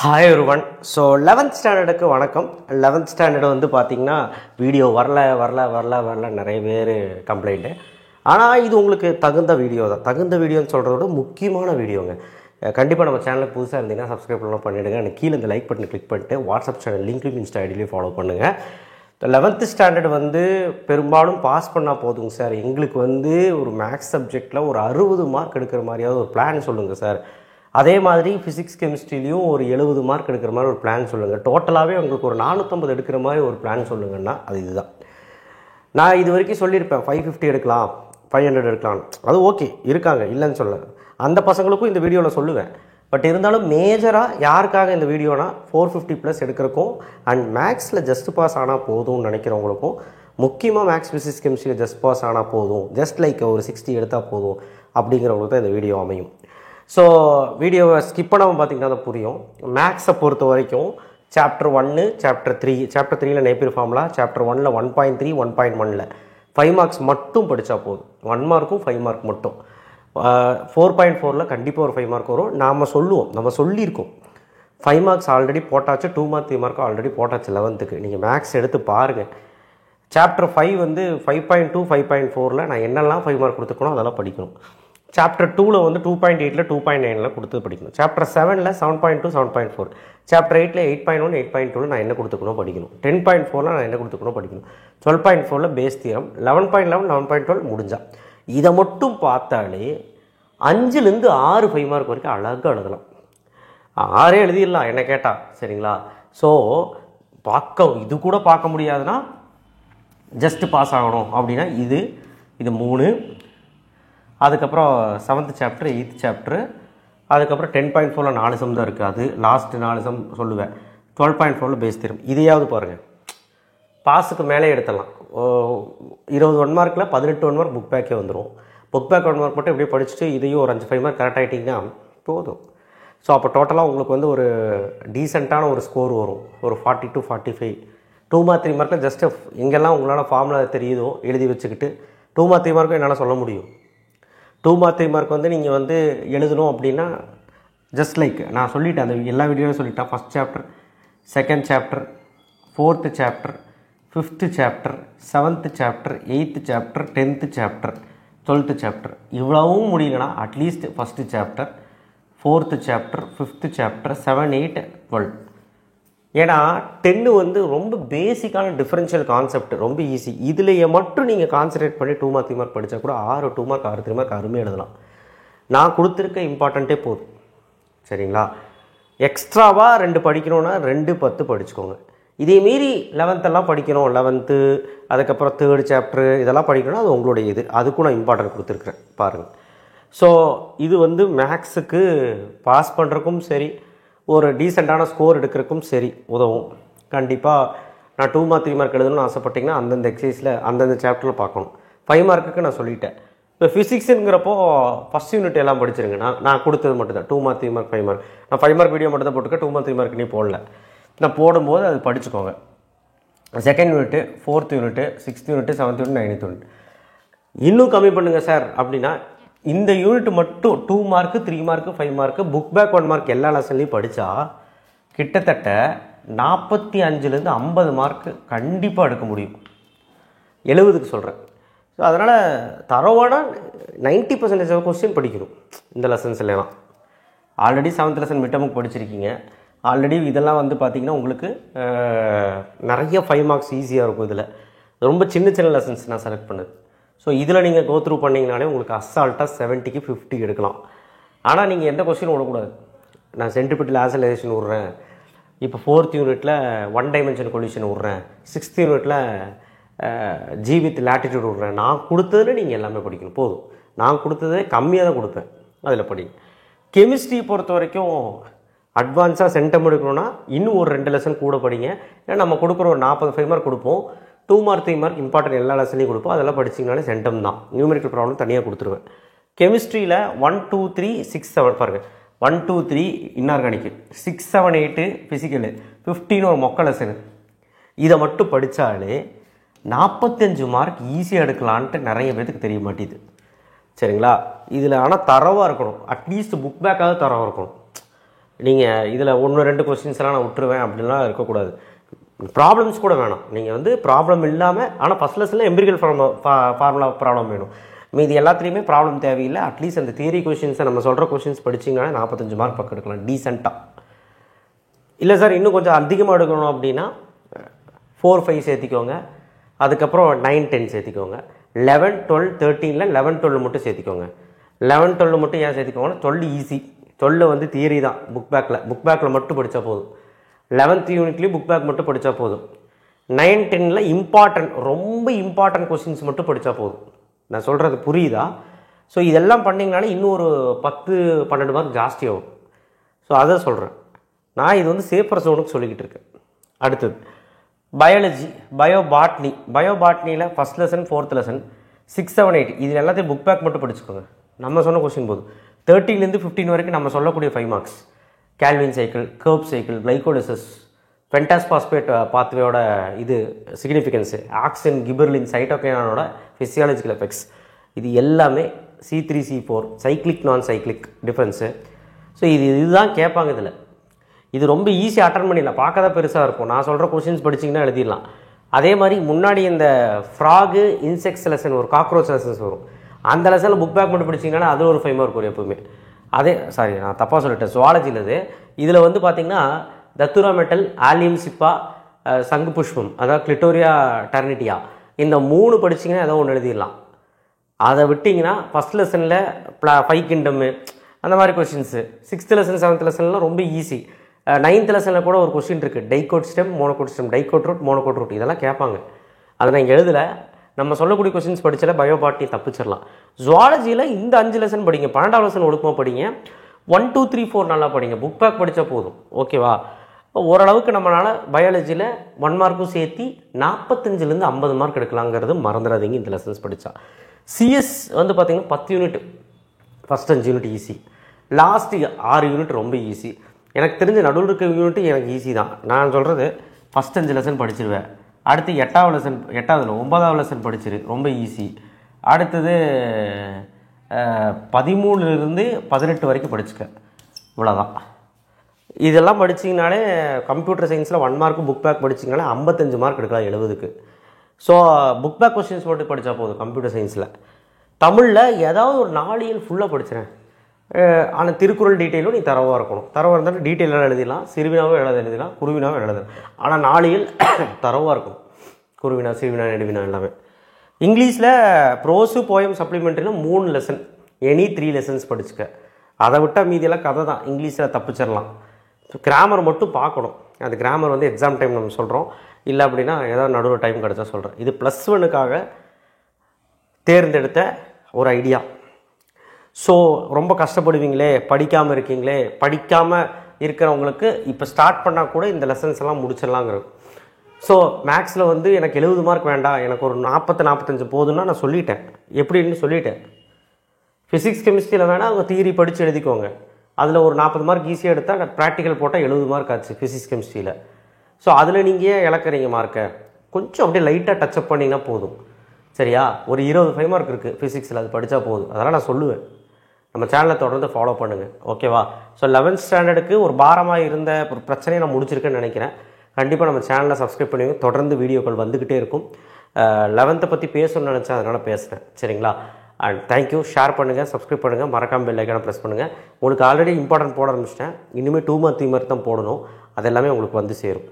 Hi everyone. So 11th ஸ்டாண்டர்டுக்கு வணக்கம். 11th standard வந்து பார்த்திங்கன்னா வீடியோ வரல நிறைய பேர் கம்ப்ளைண்ட்டு. ஆனால் இது உங்களுக்கு தகுந்த வீடியோ தான். தகுந்த வீடியோன்னு சொல்கிறத விட முக்கியமான வீடியோங்க. கண்டிப்பாக நம்ம சேனலுக்கு புதுசாக இருந்தீங்கன்னா சப்ஸ்கிரைப் பண்ணலாம் பண்ணிவிடுங்க. எனக்கு கீழே இந்த லைக் பட்டன் கிளிக் பண்ணிட்டு வாட்ஸ்அப் சேனல் லிங்க்லையும் இன்ஸ்டா ஐடியிலையும் ஃபாலோ பண்ணுங்கள். 11th ஸ்டாண்டர்டு வந்து பெரும்பாலும் பாஸ் பண்ணால் போதுங்க சார். எங்களுக்கு வந்து ஒரு மேக்ஸ் சப்ஜெக்டில் ஒரு 60 மார்க் எடுக்கிற மாதிரியாவது ஒரு பிளான் சொல்லுங்கள் சார். அதே மாதிரி ஃபிசிக்ஸ் கெமிஸ்ட்ரிலையும் ஒரு 70 மார்க் எடுக்கிற மாதிரி ஒரு பிளான் சொல்லுங்கள். டோட்டலாகவே உங்களுக்கு ஒரு 450 எடுக்கிற மாதிரி ஒரு பிளான் சொல்லுங்கன்னா அது இதுதான். நான் இது வரைக்கும் சொல்லியிருப்பேன் 550 எடுக்கலாம், 500 எடுக்கலாம். அது ஓகே, இருக்காங்க, இல்லைன்னு சொல்ல. அந்த பசங்களுக்கும் இந்த வீடியோவில் சொல்லுவேன். பட் இருந்தாலும் மேஜராக யாருக்காக இந்த வீடியோனா 450+ எடுக்கிறக்கும் அண்ட் மேக்ஸில் ஜஸ்ட் பாஸ் ஆனால் போதும்னு நினைக்கிறவங்களுக்கும், முக்கியமாக மேக்ஸ் ஃபிசிக்ஸ் கெமிஸ்ட்ரியில் ஜஸ்ட் பாஸ் ஆனால் போதும், ஜஸ்ட் லைக் ஒரு 60 எடுத்தால் போதும் அப்படிங்கிறவங்களுக்கு தான் இந்த வீடியோ அமையும். ஸோ வீடியோவை ஸ்கிப் பண்ணாமல் பார்த்திங்கன்னா தான் புரியும். மேக்ஸை பொறுத்த வரைக்கும் சாப்டர் 1, சாப்டர் 3. சாப்டர் 3ல் நேப்பியர் ஃபார்முலா, சாப்டர் 1ல் 1.3, 1.1ல் 5 மார்க்ஸ் மட்டும் படித்தா போதும். 1 மார்க்கும் 5 மார்க் மட்டும். 4.4ல் கண்டிப்பாக ஒரு 5 மார்க் வரும். நம்ம சொல்லியிருக்கோம் 5 மார்க்ஸ் ஆல்ரெடி போட்டாச்சு, 2 மார்க் 3 மார்க்கும் ஆல்ரெடி போட்டாச்சு 11க்கு. நீங்கள் மேக்ஸ் எடுத்து பாருங்கள். சாப்டர் 5 வந்து 5.2, 5.4ல் நான் என்னெல்லாம் 5 மார்க் கொடுத்துருக்கணும் அதெல்லாம் படிக்கணும். சாப்டர் 2ல் வந்து 2.8ல் 2.9ல் கொடுத்து படிக்கணும். சாப்டர் 7ல் 7.2, 7.4. சாப்டர் 8ல் 8.1, 8.2ல் நான் என்ன கொடுத்துக்கணும் படிக்கணும். 10.4ல் நான் என்ன கொடுத்துக்கணும் படிக்கணும். 12.4ல் பேஸ் தியரம், 11.11, 11.12 முடிஞ்சா. இதை மட்டும் பார்த்தாலே 5லேருந்து 6 5 மார்க் வரைக்கும் அழகாக எழுதலாம். 6 எழுதிடலாம் என்ன கேட்டால், சரிங்களா? ஸோ இது கூட பார்க்க முடியாதுன்னா ஜஸ்ட் பாஸ் ஆகணும் அப்படின்னா இது 3. அதுக்கப்புறம் 7th சாப்டர், 8th சாப்டர். அதுக்கப்புறம் 10.4ல் 4 சம் தான் இருக்குது. அது லாஸ்ட் 4 சம் சொல்லுவேன். 12.4ல் பேஸ் தியரம். இதையாவது பாருங்கள், பாஸுக்கு மேலே எடுத்துடலாம். 20 1 மார்க்கில் 18 1 மார்க் புக் பேக்கே வந்துடும். புக் பேக் 1 மார்க் மட்டும் எப்படியே படிச்சுட்டு இதையும் ஒரு 5 5 மார்க் கரெக்ட் ஆகிட்டிங்கன்னா போதும். ஸோ அப்போ டோட்டலாக உங்களுக்கு வந்து ஒரு டீசெண்டான ஒரு ஸ்கோர் வரும், ஒரு 40 to 45. 2 மார்க் 3 மார்க்கில் ஜஸ்ட்டு எங்கெல்லாம் உங்களால் ஃபார்முலா தெரியுதோ எழுதி வச்சுக்கிட்டு 2 மார்க் 3 மார்க்கும் என்னால் சொல்ல முடியும். 2 மார்க் 3 மார்க் வந்து நீங்கள் வந்து எழுதணும் அப்படின்னா ஜஸ்ட் லைக் நான் சொல்லிட்டேன், அந்த எல்லா வீடியோவும் சொல்லிட்டேன். 1st chapter, 2nd chapter, 4th chapter, 5th chapter, 7th chapter, 8th chapter, 10th chapter, 12th chapter. இவ்வளவும் முடியலனா at least 1st chapter, 4th chapter, 5th chapter, 7, 8, 12. ஏன்னா 10 வந்து ரொம்ப பேசிக்கான டிஃபரன்ஷியல் கான்செப்ட், ரொம்ப ஈஸி. இதுலேயே மட்டும் நீங்கள் கான்சன்ட்ரேட் பண்ணி 2 மார்க் 3 மார்க் படித்தா கூட 6 2 மார்க் 6 3 மார்க் அருமையாக எழுதலாம். நான் கொடுத்துருக்க இம்பார்ட்டண்ட்டே போதும், சரிங்களா? எக்ஸ்ட்ராவாக 2 படிக்கணுன்னா 2 10 படிச்சுக்கோங்க. இதே மீறி 11th படிக்கணும், 11th அதுக்கப்புறம் 3rd சாப்டர் இதெல்லாம் படிக்கணும், அது உங்களுடைய இது. அதுக்கும் நான் இம்பார்ட்டன்ட் கொடுத்துருக்குறேன் பாருங்கள். ஸோ இது வந்து மேக்ஸுக்கு பாஸ் பண்ணுறக்கும் சரி, ஒரு டீசெண்டான ஸ்கோர் எடுக்கிறதுக்கும் சரி உதவும். கண்டிப்பாக நான் 2 மார்க் 3 மார்க் எழுதணும்னு ஆசைப்பட்டிங்கன்னா அந்தந்த எக்ஸசைஸில் அந்தந்த சாப்டரில் பார்க்கணும். 5 மார்க்குக்கு நான் சொல்லிட்டேன். இப்போ ஃபிசிக்ஸுங்கிறப்போ ஃபஸ்ட் யூனிட் எல்லாம் படிச்சிருங்க. நான் கொடுத்தது மட்டும் தான் 2 மார்க் 3 மார்க் 5 மார்க். நான் 5 மார்க் வீடியோ மட்டும் தான் போட்டுக்க, 2 மார்க் 3 மார்க் நீ போடல. நான் போடும்போது அது படிச்சுக்கோங்க. 2nd unit, 4th unit, 6th unit, 7th unit, 9th unit. இன்னும் கம்மி பண்ணுங்கள் சார் அப்படின்னா இந்த யூனிட் மட்டும் 2 mark 3 mark 5 mark book back 1 mark எல்லா லெசன்லையும் படித்தா கிட்டத்தட்ட 45லேருந்து 50 மார்க்கு கண்டிப்பாக எடுக்க முடியும். 70க்கு சொல்கிறேன். ஸோ அதனால் தரவான 90% கொஸ்டின் படிக்கணும் இந்த லெசன்ஸ் எல்லாம். ஆல்ரெடி 7th லெசன் மிட்டமுக்கு படிச்சிருக்கீங்க. ஆல்ரெடி இதெல்லாம் வந்து பார்த்திங்கன்னா உங்களுக்கு நிறைய 5 மார்க்ஸ் ஈஸியாக இருக்கும். இதில் ரொம்ப சின்ன சின்ன லெசன்ஸ் நான் செலக்ட் பண்ணது. ஸோ இதில் நீங்கள் கோ த்ரூ பண்ணிங்கனாலே உங்களுக்கு அசால்ட்டாக 70க்கு 50 எடுக்கலாம். ஆனால் நீங்கள் எந்த கொஸ்டினும் விடக்கூடாது. நான் சென்ட்ரிபிட்டல் ஆசலைசேஷன் விட்றேன், இப்போ 4th யூனிட்டில் 1 டைமென்ஷன் கொலிஷன் விட்றேன், 6th யூனிட்டில் ஜி வித் லேட்டிடியூட் விட்றேன். நான் கொடுத்ததில் நீங்கள் எல்லாமே படிக்கணும். போதும், நான் கொடுத்ததே கம்மியாக தான் கொடுப்பேன், அதில் படிங்க. கெமிஸ்ட்ரி பொறுத்த வரைக்கும் அட்வான்ஸாக சென்டம் எடுக்கணும்னா இன்னும் ஒரு 2 லெசன் கூட படிங்க. ஏன்னா நம்ம கொடுக்குற ஒரு 40 5 மார்க் கொடுப்போம், 2 மார்க் 3 மார்க் இம்பார்ட்டன்ட் எல்லா லெசன்லையும் கொடுப்போம். அதெல்லாம் படிச்சிங்கனாலே சென்டம் தான். நியூமெரிக்கல் ப்ராப்ளம் தனியாக கொடுத்துருவேன். கெமிஸ்ட்ரியில் 1 2 3 6 7 பாருங்கள், 1 2 3 இன்ஆர்கானிக்கு, 6 7 8 ஃபிசிக்கலு, 15 ஒரு மொக்க லெசனு. இதை மட்டும் படித்தாலே 45 மார்க் ஈஸியாக எடுக்கலான்ட்டு நிறைய பேருக்கு தெரிய மாட்டேது, சரிங்களா? இதில் ஆனால் தரவாக இருக்கணும். அட்லீஸ்ட் புக் பேக்காவது தரவாக இருக்கணும். நீங்கள் இதில் 1-2 கொஸ்டின்ஸ்லாம் நான் விட்டுருவேன் அப்படின்லாம் இருக்கக்கூடாது. ப்ராப்ளம்ஸ் கூட வேணாம். நீங்கள் வந்து ப்ராப்ளம் இல்லாமல், ஆனால் ஃபஸ்ட் லெசனில் எம்பிரிக்கல் ஃபார்முலா ப்ராப்ளம் வேணும். மீதி எல்லாத்துலேயுமே ப்ராப்ளம் தேவையில்லை. அட்லீஸ்ட் அந்த தியரி கொஷின்ஸை நம்ம சொல்கிற கொஷின்ஸ் படிச்சிங்கன்னா 45 மார்க் பக்கம் எடுக்கலாம் டீசெண்டாக. இல்லை சார் இன்னும் கொஞ்சம் அதிகமாக எடுக்கணும் அப்படின்னா 4-5 சேர்த்திக்கோங்க. அதுக்கப்புறம் 9-10 சேர்த்திக்கோங்க. 11-12 13ல் 11-12 மட்டும் சேர்த்திக்கோங்க. 11-12 மட்டும் ஏன் சேர்த்திக்கோங்கன்னா 12 ஈஸி. 12 வந்து தியரி தான். புக் பேக்கில் மட்டும் படித்தா போதும். 11th யூனிட்லேயும் புக் பேக் மட்டும் படித்தா போதும். 9-10ல் ரொம்ப இம்பார்ட்டன்ட் கொஸ்டின்ஸ் மட்டும் படித்தா போதும். நான் சொல்கிறது புரியுதா? ஸோ இதெல்லாம் பண்ணிங்கனாலே இன்னும் ஒரு 10-12 மார்க் ஜாஸ்தி ஆகும். ஸோ அதை சொல்கிறேன். நான் இது வந்து சேஃபர் ஜோனுக்கு சொல்லிக்கிட்டு இருக்கேன். அடுத்தது பயாலஜி, பயோபாட்னியில் ஃபஸ்ட் லெசன் 4th லெசன் 6, 7, 8 இதில் எல்லாத்தையும் புக் பேக் மட்டும் படிச்சுக்கோங்க. நம்ம சொன்ன கொஸ்டின் போதும். 13லேருந்து 15 வரைக்கும் நம்ம சொல்லக்கூடிய 5 marks. Calvin cycle, Krebs cycle, glycolysis, pentose phosphate பாத்வேயோட இது சிக்னிஃபிகன்ஸு, ஆக்சின், கிபர்லின், சைட்டோகைனானோட ஃபிசியாலஜிக்கல் எஃபெக்ட்ஸ், இது எல்லாமே C3 C4 சைக்ளிக் நான் சைக்ளிக் டிஃப்ரென்ஸு. ஸோ இதுதான் கேட்பாங்க. இதில் இது ரொம்ப ஈஸியாக அட்டன் பண்ணிடலாம். பார்க்க தான் பெருசாக இருக்கும். நான் சொல்கிற கொஷின்ஸ் படிச்சிங்கன்னா எழுதிடலாம். அதே மாதிரி முன்னாடி இந்த ஃப்ராகு இன்செக்ட்ஸ் லெசன் ஒரு காக்ரோச் லெசன்ஸ் வரும். அந்த லெசனில் புக் பேக் மட்டும் படிச்சிங்கன்னா அது ஒரு 5 மார்க் வரும் எப்பவுமே. அதே சாரி நான் தப்பாக சொல்லிட்டேன். ஜுவாலஜியில் இதில் வந்து பார்த்திங்கன்னா தத்துரா மெட்டல், ஆலியம் சிப்பா, சங்கு புஷ்பம், அதாவது கிளிட்டோரியா டர்னிட்டியா, இந்த 3 படிச்சிங்கன்னா ஏதோ ஒன்று எழுதிடலாம். அதை விட்டிங்கன்னா ஃபஸ்ட் லெசனில் 5 கிங்டம்மு அந்த மாதிரி கொஷின்ஸு, 6th லெசன் 7th லெசன்லாம் ரொம்ப ஈஸி. 9th லெசனில் கூட ஒரு கொஸ்டின் இருக்குது, dicot stem, monocot stem, dicot root, monocot root, இதெல்லாம் கேட்பாங்க. அதை நான் இங்கே எழுதலை. நம்ம சொல்லக்கூடிய கொஸ்டின்ஸ் படித்தால பயோபாட்னி தப்பிச்சிடலாம். ஜுவாலஜியில் இந்த 5 லெசன் படிங்க. 12வது லெசன் ஒழுக்கமாக படிங்க. 1, 2, 3, 4 நல்லா படிங்க. புக் பேக் படித்தா போதும். ஓகேவா? ஓரளவுக்கு நம்மளால் பயாலஜியில் 1 மார்க்கும் சேர்த்தி 45லேருந்து 50 மார்க் எடுக்கலாங்கிறது மறந்துடாதீங்க இந்த லெசன்ஸ் படித்தா. சிஎஸ் வந்து பார்த்திங்கன்னா 10 unit, first 5 unit easy, last 6 unit ரொம்ப ஈஸி. எனக்கு தெரிஞ்ச நடுவில் இருக்க யூனிட்டு எனக்கு ஈஸி தான். நான் சொல்கிறது ஃபஸ்ட் 5 லெசன் படிச்சிருவேன். அடுத்து 9வது லெசன் படிச்சிரு, ரொம்ப ஈஸி. அடுத்தது 13லேருந்து 18 வரைக்கும் படிச்சுக்க, இவ்வளோதான். இதெல்லாம் படிச்சிங்கனாலே கம்ப்யூட்டர் சயின்ஸில் 1 மார்க்கு புக் பேக் படிச்சிங்கனாலே 55 மார்க் எடுக்கலாம் 70க்கு. ஸோ புக் பேக் கொஸ்டின்ஸ் மட்டும் படித்தா போதும். கம்ப்யூட்டர் சயின்ஸில் தமிழில் ஏதாவது ஒரு 4 இயல் ஃபுல்லாக படிச்சிடறேன். ஆனால் திருக்குறள் டீட்டெயிலும் நீ தரவாக இருக்கணும். தரவாக இருந்தாலும் டீட்டெயிலாக எழுதிடலாம், சிறுவினாவும் எழுதலாம், குருவினாவும் எழுதலாம். ஆனால் 4 இயல் தரவாக இருக்கணும். குருவினா, சிறுவினா, நெடுவினா எல்லாமே. இங்கிலீஷில் ப்ரோஸு, போயம், சப்ளிமெண்ட்ரியில் 3 லெசன், எனி 3 லெசன்ஸ் படிச்சுக்க. அதை விட்டால் மீதியெல்லாம் கதை தான். இங்கிலீஷில் தப்பிச்சிடலாம். கிராமர் மட்டும் பார்க்கணும். அது கிராமர் வந்து எக்ஸாம் டைம் நம்ம சொல்கிறோம். இல்லை அப்படின்னா ஏதாவது நடுவில் டைம் கிடச்சா சொல்கிறேன். இது +1க்காக தேர்ந்தெடுத்த ஒரு ஐடியா. ஸோ ரொம்ப கஷ்டப்படுவீங்களே, படிக்காமல் இருக்கீங்களே, படிக்காமல் இருக்கிறவங்களுக்கு இப்போ ஸ்டார்ட் பண்ணால் கூட இந்த லெசன்ஸ் எல்லாம் முடிச்சிடலாங்கிறது. ஸோ மேக்ஸில் வந்து எனக்கு 70 மார்க் வேண்டாம், எனக்கு ஒரு 40-45 போதுன்னா நான் சொல்லிட்டேன். எப்படின்னு சொல்லிட்டேன். ஃபிசிக்ஸ் கெமிஸ்ட்ரியில் வேணால் அவங்க தியரி படித்து எழுதிக்கோங்க. அதில் ஒரு 40 மார்க் ஈஸியாக எடுத்தால் ப்ராக்டிக்கல் போட்டால் 70 மார்க் ஆச்சு ஃபிசிக்ஸ் கெமிஸ்ட்ரியில். ஸோ அதில் நீங்கள் ஏன் இழக்கிறீங்க மார்க்கை? கொஞ்சம் அப்படியே லைட்டாக டச்சப் பண்ணிங்கன்னா போதும். சரியா? ஒரு 25 மார்க் இருக்குது ஃபிசிக்ஸில், அது படித்தா போதும். அதெல்லாம் நான் சொல்லுவேன். நம்ம சேனலை தொடர்ந்து ஃபாலோ பண்ணுங்கள். ஓகேவா? ஸோ 11th ஸ்டாண்டர்டுக்கு ஒரு பாரமாக இருந்த ஒரு பிரச்சனையை நான் முடிச்சிருக்கேன்னு நினைக்கிறேன். கண்டிப்பாக நம்ம சேனலை சப்ஸ்கிரைப் பண்ணுவீங்க. தொடர்ந்து வீடியோக்கள் வந்துக்கிட்டே இருக்கும். 11th பற்றி பேசணும்னு நினச்சேன், அதனால் பேசுகிறேன். சரிங்களா? And thank you. ஷேர் பண்ணுங்கள், சப்ஸ்கிரைப் பண்ணுங்கள், மறக்காமல் பெல் ஐக்கானை ப்ரெஸ் பண்ணுங்கள். உங்களுக்கு ஆல்ரெடி இம்பார்ட்டன்ட் போட ஆரம்பிச்சிட்டேன். இனிமேல் 2 month 3 month தான் போடணும். அது எல்லாமே உங்களுக்கு வந்து சேரும்.